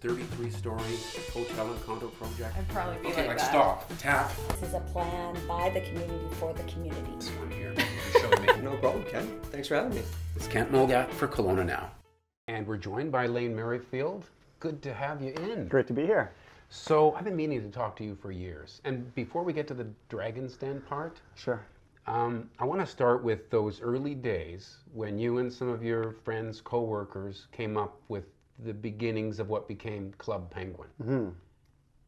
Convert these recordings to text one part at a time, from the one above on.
33-story hotel and condo project. I'd probably be Okay, like like that. stop, tap. This is a plan by the community for the community. This one here, show me. No problem, Ken. Thanks for having me. It's Kent Molgat for Kelowna Now. And we're joined by Lane Merrifield. Good to have you in. Great to be here. So I've been meaning to talk to you for years. And before we get to the Dragon's Den part, Sure. I want to start with those early days when you and some of your friends, co-workers, came up with the beginnings of what became Club Penguin. Mm-hmm.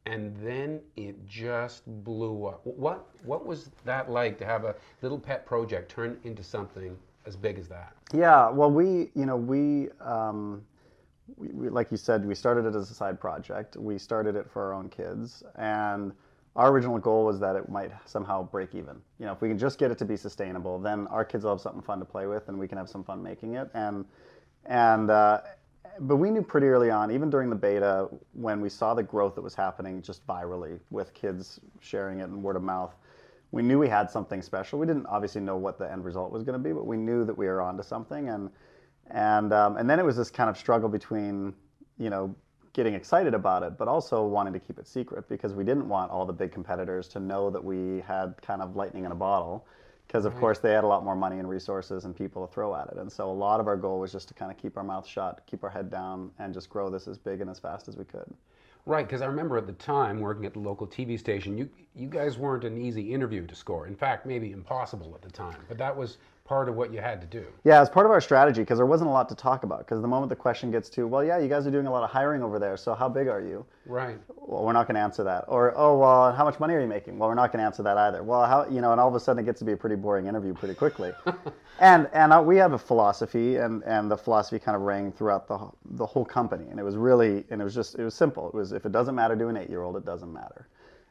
And then it just blew up. What was that like to have a little pet project turn into something as big as that? Yeah, well, we like you said, we started it as a side project. We started it for our own kids, and our original goal was that it might somehow break even. You know, if we can just get it to be sustainable, then our kids will have something fun to play with, and we can have some fun making it. But we knew pretty early on, even during the beta, when we saw the growth that was happening just virally with kids sharing it and word of mouth, we knew we had something special. We didn't obviously know what the end result was going to be, but we knew that we were onto something. And then it was this kind of struggle between, you know, getting excited about it, but also wanting to keep it secret because we didn't want all the big competitors to know that we had kind of lightning in a bottle. Because of course they had a lot more money and resources and people to throw at it. And so a lot of our goal was just to kind of keep our mouth shut, keep our head down, and just grow this as big and as fast as we could. Right, because I remember at the time working at the local TV station, you guys weren't an easy interview to score. In fact, maybe impossible at the time. But that was part of what you had to do. Yeah, it's part of our strategy because there wasn't a lot to talk about. Because the moment the question gets to, well, yeah, you guys are doing a lot of hiring over there, so how big are you? Right. Well, we're not going to answer that. Or, oh, well, how much money are you making? Well, we're not going to answer that either. Well, how, you know, and all of a sudden it gets to be a pretty boring interview pretty quickly. and we have a philosophy, and the philosophy kind of rang throughout the whole company. And it was really, and it was simple. It was, if it doesn't matter to an 8-year-old, it doesn't matter.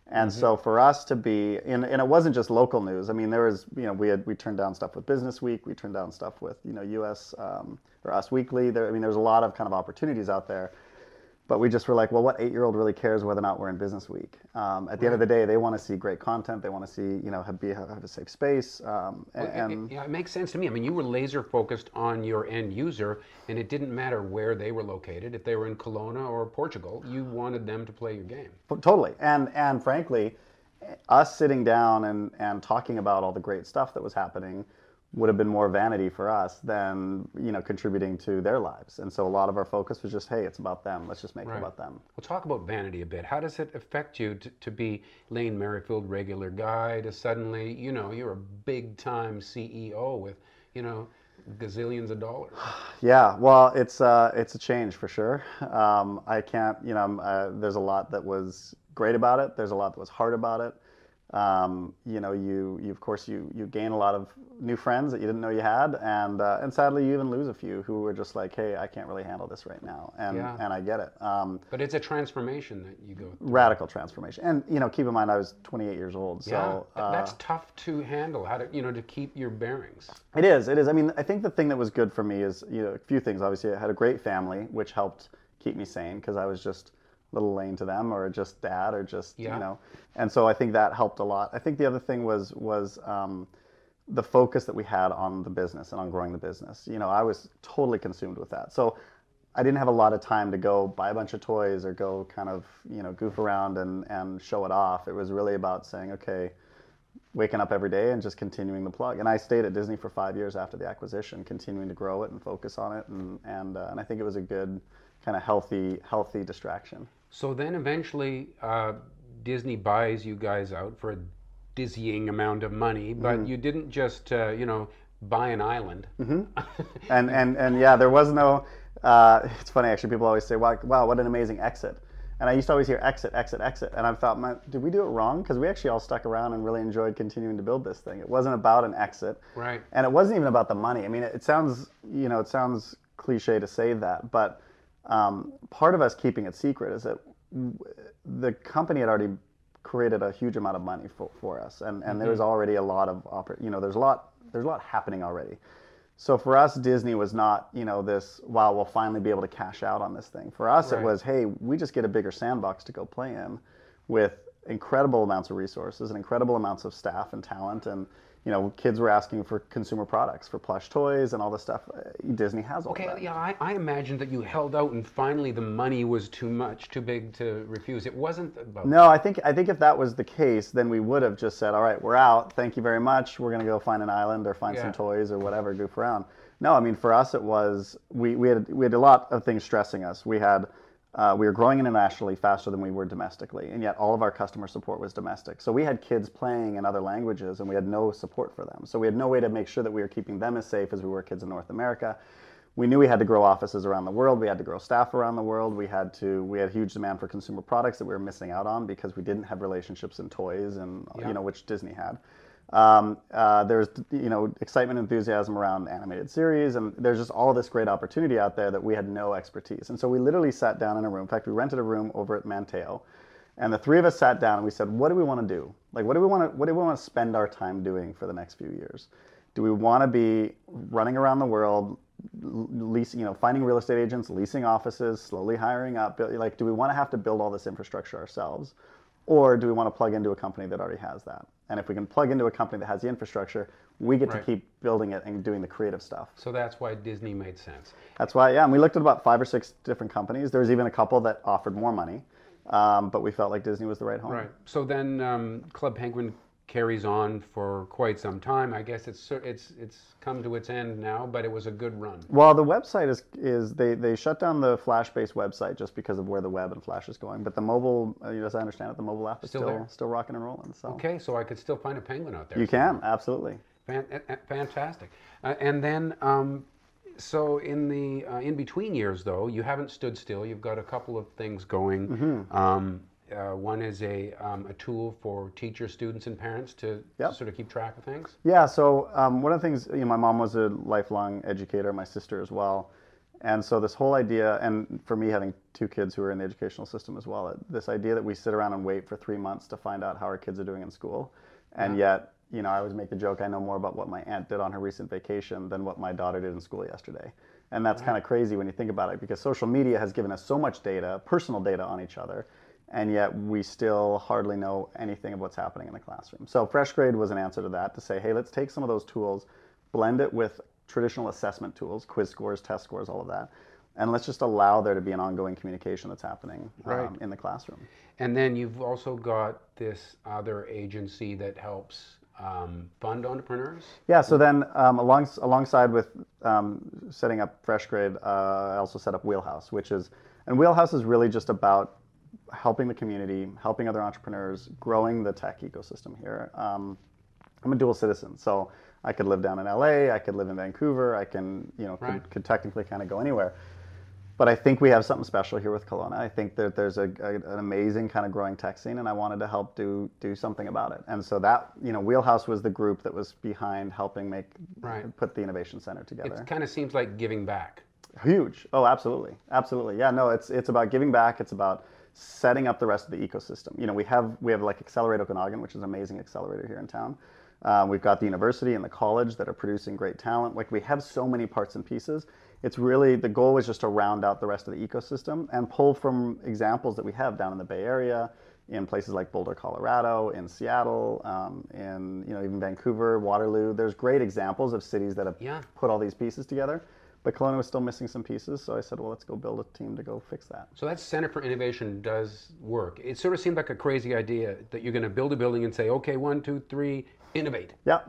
And so for us to be, and it wasn't just local news. I mean, there was, you know, we turned down stuff with Business Week. We turned down stuff with, you know, US or Us Weekly. There's a lot of kind of opportunities out there. But we just were like, well, what 8-year-old really cares whether or not we're in Business Week? At the end of the day, they want to see great content. They want to see, you know, have a safe space. It makes sense to me. I mean, you were laser focused on your end user, and it didn't matter where they were located. If they were in Kelowna or Portugal, you wanted them to play your game. Totally. And frankly, us sitting down and talking about all the great stuff that was happening would have been more vanity for us than, you know, contributing to their lives. And so a lot of our focus was just, hey, it's about them. Let's just make it about them. We'll talk about vanity a bit. How does it affect you to be Lane Merrifield, regular guy, to suddenly, you know, you're a big-time CEO with, you know, gazillions of dollars? Yeah, well, it's a change for sure. I can't, you know, there's a lot that was great about it. There's a lot that was hard about it. You know, you of course you gain a lot of new friends that you didn't know you had, and sadly you even lose a few who were just like, hey, I can't really handle this right now, and I get it. But it's a transformation that you go through. Radical transformation, and you know, keep in mind I was 28 years old, so that's tough to handle. How to, you know, to keep your bearings. It is. I mean, I think the thing that was good for me is, you know, a few things. Obviously, I had a great family, which helped keep me sane because I was just little Lane to them, or just dad, or just, you know, and so I think that helped a lot. I think the other thing was the focus that we had on the business and on growing the business. You know, I was totally consumed with that. So I didn't have a lot of time to go buy a bunch of toys or go kind of, you know, goof around and show it off. It was really about saying, okay, waking up every day and just continuing the plug. And I stayed at Disney for 5 years after the acquisition, continuing to grow it and focus on it. And I think it was a good kind of healthy distraction. So then eventually Disney buys you guys out for a dizzying amount of money, but you didn't just, you know, buy an island. And yeah, there was no, it's funny actually, people always say, wow, what an amazing exit. And I used to always hear exit. And I thought, did we do it wrong? Because we actually all stuck around and really enjoyed continuing to build this thing. It wasn't about an exit. Right. And it wasn't even about the money. I mean, it sounds cliche to say that, but part of us keeping it secret is that the company had already created a huge amount of money for us, and there was already a lot of there's a lot happening already. So for us, Disney was not, you know, this, wow, we'll finally be able to cash out on this thing. For us, it was, hey, we just get a bigger sandbox to go play in with incredible amounts of resources and incredible amounts of staff and talent, and kids were asking for consumer products, for plush toys and all this stuff. Disney has all Okay, that. yeah, I imagined that you held out and finally the money was too big to refuse. It wasn't about... No, I think if that was the case, then we would have just said, all right, we're out. Thank you very much. We're going to go find an island or find some toys or whatever, goof around. No, I mean, for us, it was, we had a lot of things stressing us. We were growing internationally faster than we were domestically, and yet all of our customer support was domestic. So we had kids playing in other languages, and we had no support for them. So we had no way to make sure that we were keeping them as safe as we were kids in North America. We knew we had to grow offices around the world. We had to grow staff around the world. We had huge demand for consumer products that we were missing out on because we didn't have relationships in toys, and which Disney had. There's excitement and enthusiasm around animated series, and there's just all this great opportunity out there that we had no expertise. And so we literally sat down in a room. In fact, we rented a room over at Manteo, and the three of us sat down and we said, what do we want to do? Like, what do we want to spend our time doing for the next few years? Do we want to be running around the world, leasing, finding real estate agents, leasing offices, slowly hiring up? Like, do we want to have to build all this infrastructure ourselves? Or do we want to plug into a company that already has that? And if we can plug into a company that has the infrastructure, we get to keep building it and doing the creative stuff. So that's why Disney made sense. That's why, yeah. And we looked at about 5 or 6 different companies. There was even a couple that offered more money, but we felt like Disney was the right home. Right. So then Club Penguin carries on for quite some time. I guess it's come to its end now, but it was a good run. Well, the website is they shut down the Flash-based website just because of where the web and Flash is going. But the mobile, as I understand it, the mobile app is still rocking and rolling. So. Okay, so I could still find a penguin out there. You can, absolutely. Fantastic. And then, so in between years, though, you haven't stood still. You've got a couple of things going. Mm-hmm. One is a tool for teachers, students, and parents to sort of keep track of things. Yeah. So one of the things, my mom was a lifelong educator, my sister as well, and so this whole idea, and for me having 2 kids who are in the educational system as well, this idea that we sit around and wait for 3 months to find out how our kids are doing in school, and yet, I always make the joke, I know more about what my aunt did on her recent vacation than what my daughter did in school yesterday. And that's kind of crazy when you think about it, because social media has given us so much data, personal data on each other, and yet we still hardly know anything of what's happening in the classroom. So Fresh Grade was an answer to that, to say, hey, let's take some of those tools, blend it with traditional assessment tools, quiz scores, test scores, all of that, and let's just allow there to be an ongoing communication that's happening in the classroom. And then you've also got this other agency that helps fund entrepreneurs? Yeah, so then alongside with setting up Fresh Grade, I also set up Wheelhouse, and Wheelhouse is really just about helping the community, helping other entrepreneurs, growing the tech ecosystem here. I'm a dual citizen, so I could live down in LA, I could live in Vancouver, I can, could technically kind of go anywhere. But I think we have something special here with Kelowna. I think that there's an amazing kind of growing tech scene, and I wanted to help do something about it. And so that, Wheelhouse was the group that was behind helping put the innovation center together. It kind of seems like giving back. Huge. Oh, absolutely. Absolutely. Yeah, no, it's about giving back. It's about setting up the rest of the ecosystem. We have like Accelerate Okanagan, which is an amazing accelerator here in town. We've got the university and the college that are producing great talent. Like, we have so many parts and pieces. It's really, the goal is just to round out the rest of the ecosystem and pull from examples that we have down in the Bay Area, in places like Boulder, Colorado, in Seattle, in even Vancouver, Waterloo. There's great examples of cities that have put all these pieces together. But Kelowna was still missing some pieces, so I said, well, let's go build a team to go fix that. So that Center for Innovation does work. It sort of seemed like a crazy idea that you're going to build a building and say, okay, 1, 2, 3, innovate. Yeah.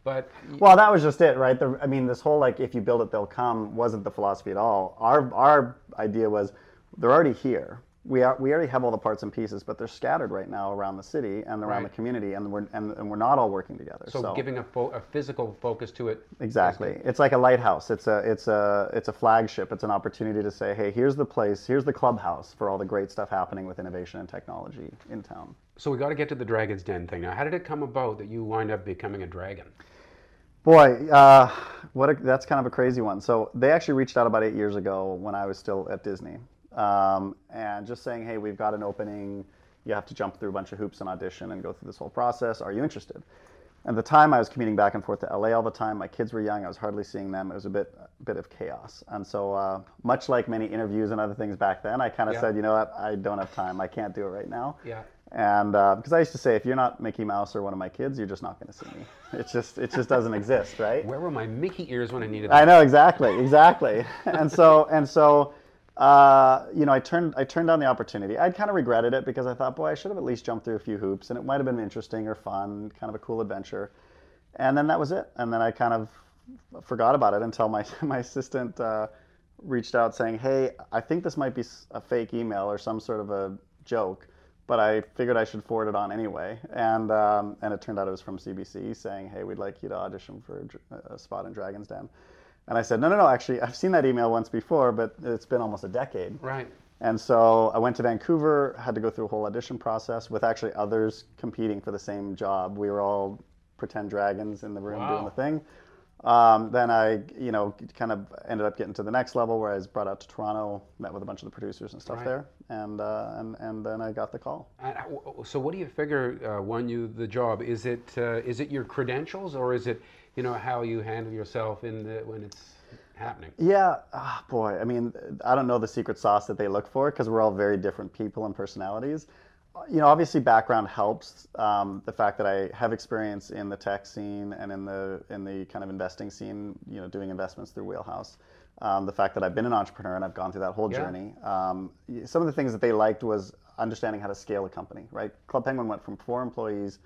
But well, that was just it, right? This whole, like, if you build it, they'll come, wasn't the philosophy at all. Our idea was, they're already here. We already have all the parts and pieces, but they're scattered right now around the city and around the community, and we're not all working together. So giving a physical focus to it. Exactly. It's like a lighthouse. It's a flagship. It's an opportunity to say, hey, here's the place, here's the clubhouse for all the great stuff happening with innovation and technology in town. So we got to get to the Dragon's Den thing now. How did it come about that you wind up becoming a dragon? Boy, that's kind of a crazy one. So they actually reached out about 8 years ago when I was still at Disney. And just saying, hey, we've got an opening, you have to jump through a bunch of hoops and audition and go through this whole process. Are you interested? At the time, I was commuting back and forth to LA all the time. My kids were young. I was hardly seeing them. It was a bit of chaos. And so much like many interviews and other things back then, I kind of said, you know what, I don't have time. I can't do it right now. Yeah. And because I used to say, if you're not Mickey Mouse or one of my kids, you're just not going to see me. It just doesn't exist, right? Where were my Mickey ears when I needed them? I know, exactly. And so I turned down the opportunity. I'd kind of regretted it because I thought, boy, I should have at least jumped through a few hoops, and it might have been interesting or fun, kind of a cool adventure. And then that was it. And then I kind of forgot about it until my assistant reached out saying, hey, I think this might be a fake email or some sort of a joke, but I figured I should forward it on anyway. And it turned out it was from CBC saying, hey, we'd like you to audition for a spot in Dragon's Den. And I said, no, actually, I've seen that email once before, but it's been almost a decade. Right. And so I went to Vancouver, had to go through a whole audition process with actually others competing for the same job. We were all pretend dragons in the room doing the thing. Then I, kind of ended up getting to the next level where I was brought out to Toronto, met with a bunch of the producers and stuff there, and then I got the call. So what do you figure won you the job? Is it your credentials, or is it how you handle yourself when it's happening? Yeah, boy. I mean, I don't know the secret sauce that they look for because we're all very different people and personalities. Obviously background helps. The fact that I have experience in the tech scene and in the kind of investing scene, doing investments through Wheelhouse. The fact that I've been an entrepreneur and I've gone through that whole journey. Some of the things that they liked was understanding how to scale a company, right? Club Penguin went from 4 employees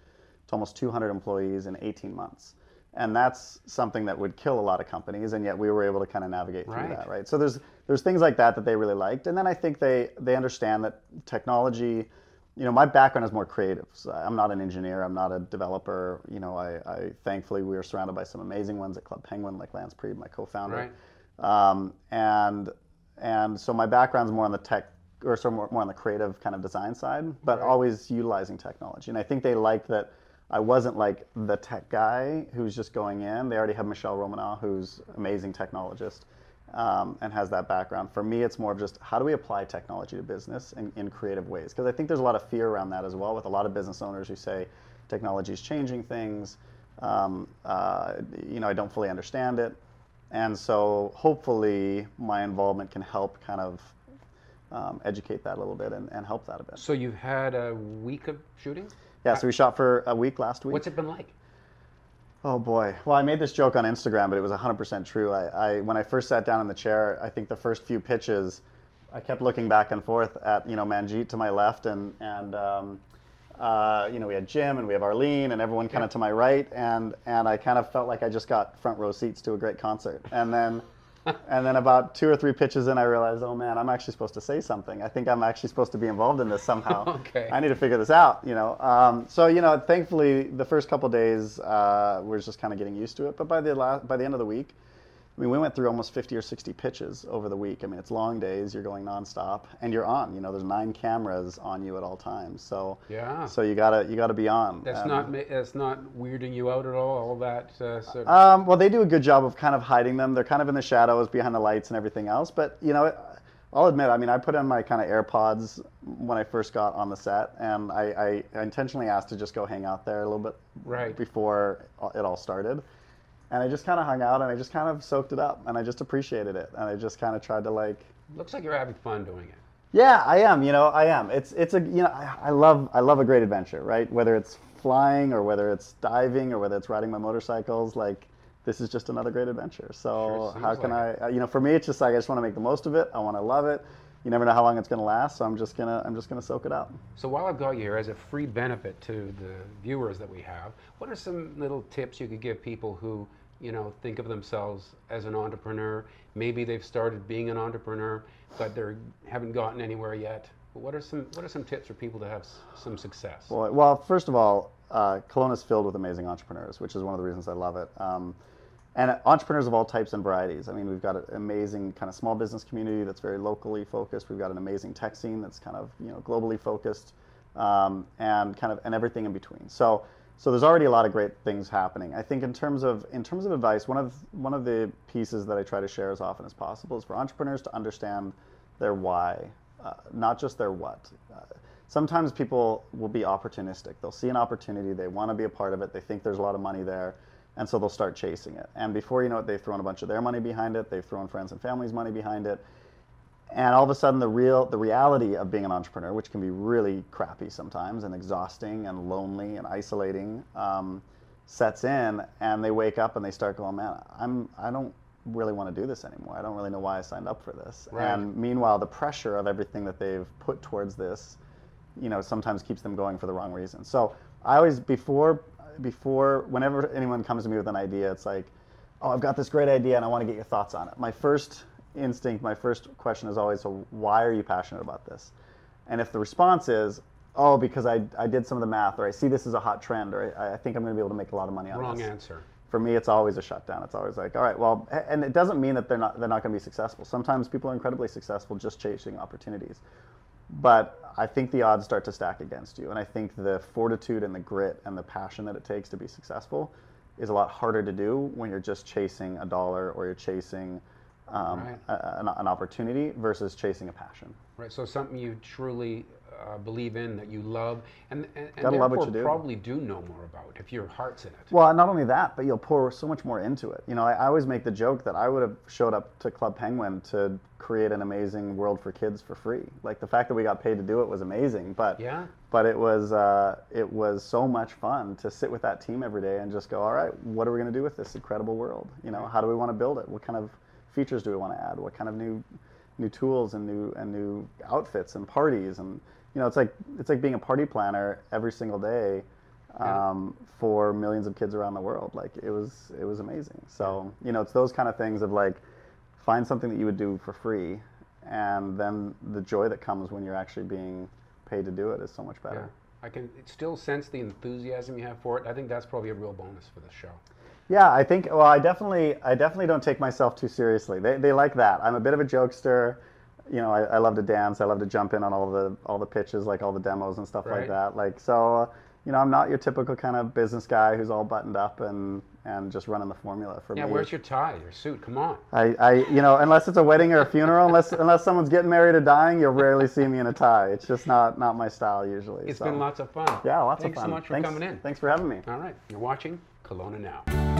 to almost 200 employees in 18 months. And that's something that would kill a lot of companies, and yet we were able to kind of navigate through that, right? So there's things like that they really liked. And then I think they understand that technology, my background is more creative. So I'm not an engineer. I'm not a developer. I thankfully we were surrounded by some amazing ones at Club Penguin, like Lance Preed, my co-founder. Right. And so my background's more on the tech, or so more on the creative kind of design side, but always utilizing technology. And I think they liked that I wasn't like the tech guy who's just going in. They already have Michelle Romanow, who's an amazing technologist. And has that background. For me, it's more of just how do we apply technology to business in creative ways? Because I think there's a lot of fear around that as well, with a lot of business owners who say technology is changing things. I don't fully understand it. And so hopefully my involvement can help kind of educate that a little bit and help that a bit. So you've had a week of shooting? Yeah, so we shot for a week last week. What's it been like? Oh boy. Well, I made this joke on Instagram, but it was 100% true. When I first sat down in the chair, I think the first few pitches, I kept looking back and forth at Manjeet to my left, and we had Jim and we have Arlene and everyone kind of to my right, and I kind of felt like I just got front row seats to a great concert. And then about 2 or 3 pitches in, I realized, oh man, I'm actually supposed to say something. I think I'm actually supposed to be involved in this somehow. Okay. I need to figure this out, So, thankfully, the first couple of days, we're just kind of getting used to it. But by the end of the week, we went through almost 50 or 60 pitches over the week. I mean, it's long days. You're going nonstop, and you're on. There's 9 cameras on you at all times. So yeah. So you gotta be on. That's not weirding you out at all that sort of... Well, they do a good job of kind of hiding them. They're kind of in the shadows behind the lights and everything else. But I'll admit, I put in my kind of AirPods when I first got on the set, and I intentionally asked to just go hang out there a little bit before it all started. And I just kind of hung out, and I just kind of soaked it up, and I just appreciated it, and I just kind of tried to Looks like you're having fun doing it. Yeah, I am. I am. It's I love a great adventure, right? Whether it's flying or whether it's diving or whether it's riding my motorcycles, this is just another great adventure. So how can I? For me, it's just I just want to make the most of it. I want to love it. You never know how long it's going to last, so I'm just gonna soak it up. So while I've got you here, as a free benefit to the viewers that we have, what are some little tips you could give people who think of themselves as an entrepreneur? Maybe they've started being an entrepreneur, but they haven't gotten anywhere yet. But what are some tips for people to have some success? Well, first of all, Kelowna is filled with amazing entrepreneurs, which is one of the reasons I love it. And entrepreneurs of all types and varieties. We've got an amazing kind of small business community that's very locally focused. We've got an amazing tech scene that's kind of globally focused, and everything in between. So there's already a lot of great things happening. I think in terms of advice, one of the pieces that I try to share as often as possible is for entrepreneurs to understand their why, not just their what. Sometimes people will be opportunistic. They'll see an opportunity, they want to be a part of it, they think there's a lot of money there, and so they'll start chasing it. And before you know it, they've thrown a bunch of their money behind it, they've thrown friends and family's money behind it, And all of a sudden, the reality of being an entrepreneur, which can be really crappy sometimes and exhausting and lonely and isolating, sets in, and they wake up and they start going, man, I don't really want to do this anymore. I don't really know why I signed up for this. Right. And meanwhile, the pressure of everything that they've put towards this, sometimes keeps them going for the wrong reason. So I always, whenever anyone comes to me with an idea, it's like, oh, I've got this great idea and I want to get your thoughts on it. My first instinct, my first question is always, so why are you passionate about this? And if the response is, oh, because I did some of the math, or I see this as a hot trend, or I think I'm going to be able to make a lot of money on this. Wrong answer. For me, it's always a shutdown. It's always like, all right, well, and it doesn't mean that they're not going to be successful. Sometimes people are incredibly successful just chasing opportunities. But I think the odds start to stack against you. And I think the fortitude and the grit and the passion that it takes to be successful is a lot harder to do when you're just chasing a dollar or you're chasing an opportunity versus chasing a passion. Right, so something you truly believe in, that you love, and Gotta love what therefore you do. probably do know more about if your heart's in it. Well, not only that, but you'll pour so much more into it. I always make the joke that I would have showed up to Club Penguin to create an amazing world for kids for free. Like, the fact that we got paid to do it was amazing, but it was so much fun to sit with that team every day and just go, all right, what are we going to do with this incredible world? How do we want to build it? What kind of features do we want to add? What kind of new tools and new outfits and parties? And it's like being a party planner every single day for millions of kids around the world. Like, it was amazing. So it's those kind of things of like, find something that you would do for free, and then the joy that comes when you're actually being paid to do it is so much better. Yeah. I can still sense the enthusiasm you have for it. I think that's probably a real bonus for this show. Yeah, I think. Well, I definitely don't take myself too seriously. They like that. I'm a bit of a jokester. I love to dance. I love to jump in on all the pitches, like all the demos and stuff like that. Like, so, I'm not your typical kind of business guy who's all buttoned up and just running the formula for me. Yeah, where's your tie, your suit? Come on. Unless it's a wedding or a funeral, unless someone's getting married or dying, you'll rarely see me in a tie. It's just not my style usually. It's been lots of fun. Yeah, lots Thanks of fun. Thanks so much for coming in. Thanks for having me. All right, you're watching Kelowna Now.